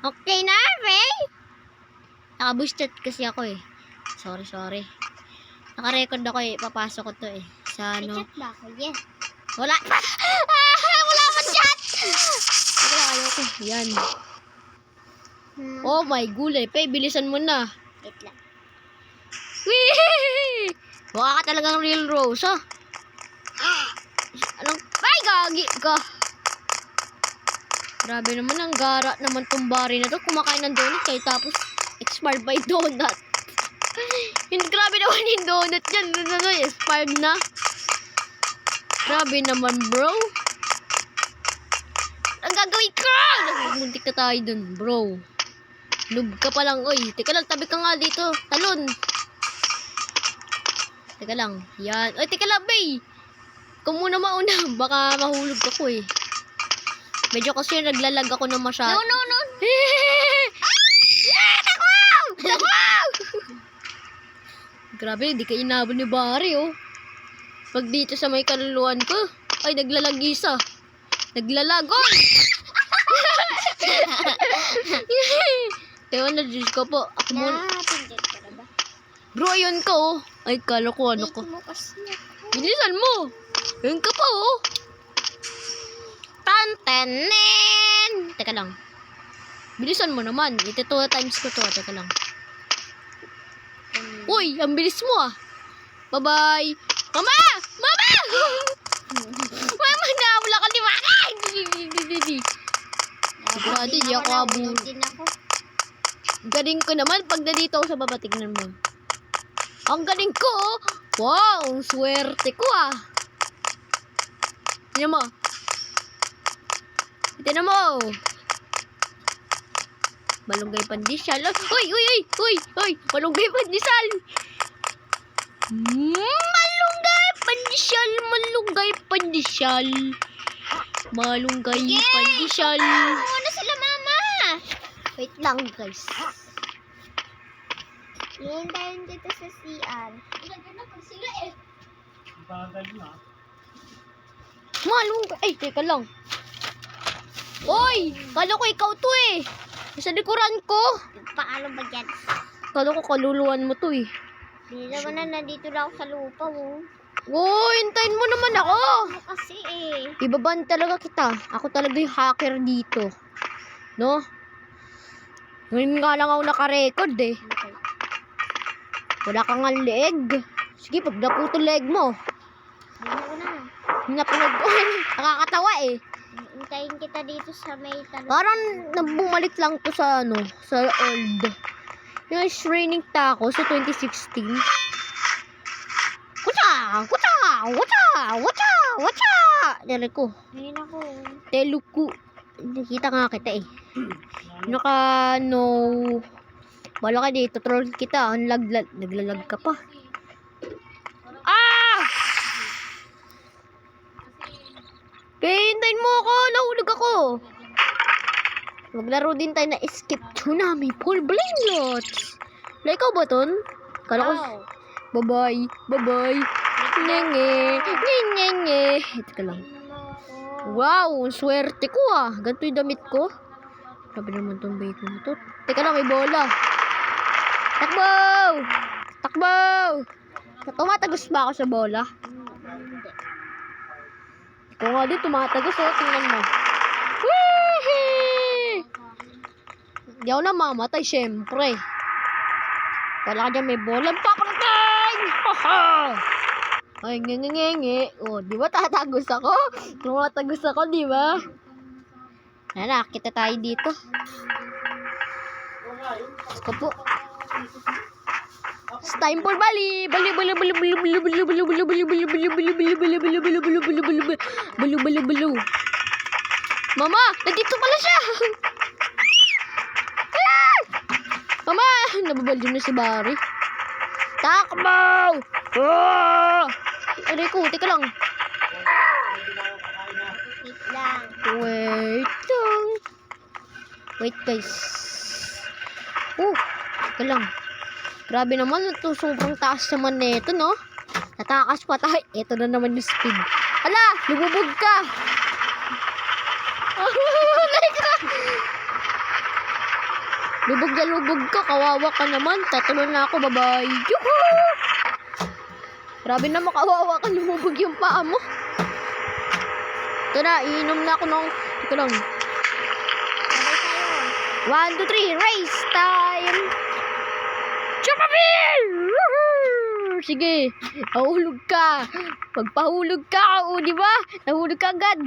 Okay na, Ray? Naka-boosted kasi ako eh. Sorry. Naka-record ako eh. Papasok ko to eh. Sa ano. Chat ba ako? Yes. Wala. Wala pa chat! Wala, ayoko. Yan. Oh my gulay. Pe, bilisan mo na. Wait lang. Wee! Mukha ka talagang real rose, ha? Anong? Ay, gagi ka. Grabe naman, ang gara naman tong bari na to. Kumakain ng donut kayo tapos expired by donut. Grabe naman yung donut yan. Expired na. Grabe naman, bro. Ang gagawin ka! Muntik na tayo dun, bro. Noob ka pa lang. Oy, teka lang, tabi ka nga dito. Talon. Teka lang. Yan. Oy, teka lang, bay. Ikaw muna mauna. Baka mahulog ako eh. Medyo kasi naglalag ako ng masyado. No. Takwaw! Grabe, di ka inabot ni Barry, oh. Pag dito sa may kaluluan ko, ay, naglalag isa. Naglalag, oh! Ewan na, Diyos ko po. Ako muna. Napindot ka na ba? Bro, ayun ka, oh. Ay, kala ko, ano ko. Dito mo kasi ako. Bilisan mo. Ayun ka pa, oh. Tantenen. Teka lang. Bilisan mo naman. Ito 2 times ko to. Teka lang. Uy, ang bilis mo, ah. Bye-bye. Mama! Mama, nawala ka ni Mama! Sigurado, di ako abun. Din ako. Galing ko naman pag nandito ako sa baba, tignan mo. Ang galing ko, oh. Wow, ang swerte ko, ah. Tignan mo. Tignan mo. Malunggay pandesal. Uy. Malunggay pandesal. Malunggay pandesal. Muna sila, mama. Wait lang, guys. Hihintayin dito sa CR. Malunggay. Ay, teka lang. Oy, kala ko ikaw to eh. Sa likuran ko. Paano ba yan? Kala ko kaluluwan mo to eh. Hindi naman na nandito lang ako sa lupa, oh. Uy, hintayin mo naman ako. Ano kasi eh. Ibaban talaga kita. Ako talaga yung hacker dito. No? Ngayon nga lang ako naka-record eh. Okay. Wala kang nga leg. Sige, pag naputo leg mo. Napanood ko. Nakakatawa eh. Hintayin kita dito sa may talon. Parang bumalik lang to sa ano, sa old. Yung training tako sa 2016. Wacha! Dali ko. Ngayon ako. Teluku. Nakita nga kita eh. No. Wala ka dito. Troll kita. Naglalag ka pa. Ah! Kaya hintayin mo ako. Nahulog ako. Maglaro din tayo na Escape Tsunami Full Blamelets. Like ikaw ba ton? Kala ko. Bye-bye. Nenge. Ito ka lang. Wow, swerte ko ah. Ganito yung damit ko. Sabi naman tong bacon na to. Teka lang, may bola. Takbo! Tumatagos ba ako sa bola? Ikaw nga din, tumatagos oh. Tingnan mo. Wee! Hindi ako namamatay, syempre. Wala ka dyan, may bola. Pakrutay! Ay, ngenge. Oh, di ba tatagos ako? Tumatagos ako, di ba? Nakita tayo dito. Ako po. It's time for Bali. Bali. Mama, nandito pala siya. Mama, nababal din na si Barry. Takbo! Aray ko, teka lang. Wait lang. Wait guys. Teka lang. Grabe naman ito, sobrang taas naman nito, no? Natakas pa tayo. Ito na naman yung speed. Hala, lumubog ka. Lubog na lubog ka, kawawa ka naman. Tatulon na ako, bye-bye. Yuhuu! Grabe na makawawa ka, lumubog yung paa mo. Ito na, iinom na ako ng... Ito lang. Sabay 1, tayo. 2, 3, race time! Chupabil! Sige, nahulog ka. Pagpahulog ka, o di ba? Nahulog ka agad.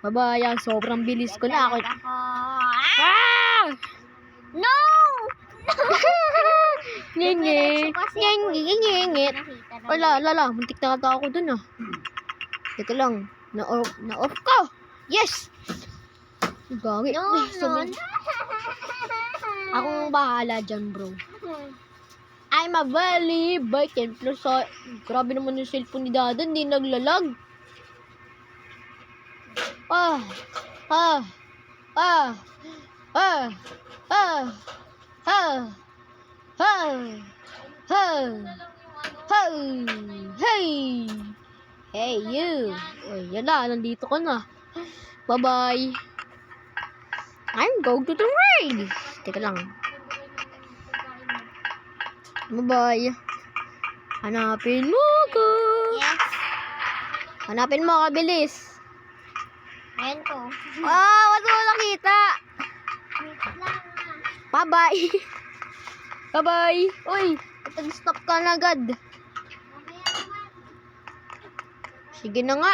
Babayan, sobrang bilis ko na ako. Ako. Ah! No! Nyenye. Nyenye. Nakita na. Wala, lala. Muntik na kata ako dun ah. Teka lang. Na-off ka. Yes! Gangit. No, no. Akong bahala dyan, bro. I'm a valley by 10 plus. Grabe naman yung cellphone ni Dada. Hindi naglalag. Ah. Ah. Ah. Ah. Ah. Ah. Ah. Ah. Hey. Hey, you. Uy, yan na. Nandito ka na. Bye-bye. I'm going to the rain. Teka lang. Bye-bye. Hanapin mo ko. Yes. Hanapin mo, kabilis. Ayan ko. Ah, wala mo nakita. Wait lang. Bye-bye. Bye-bye. Uy, stop ka na agad. Mamaya naman. Sige na nga.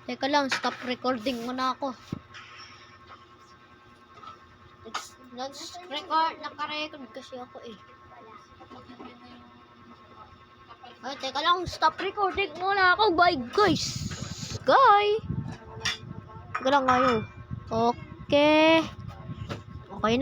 Teka lang, stop recording muna ako. Naka-record kasi ako eh. Ay, teka lang, stop recording muna ako. Bye, guys. Bye. Teka lang kayo. Okay. Okay na.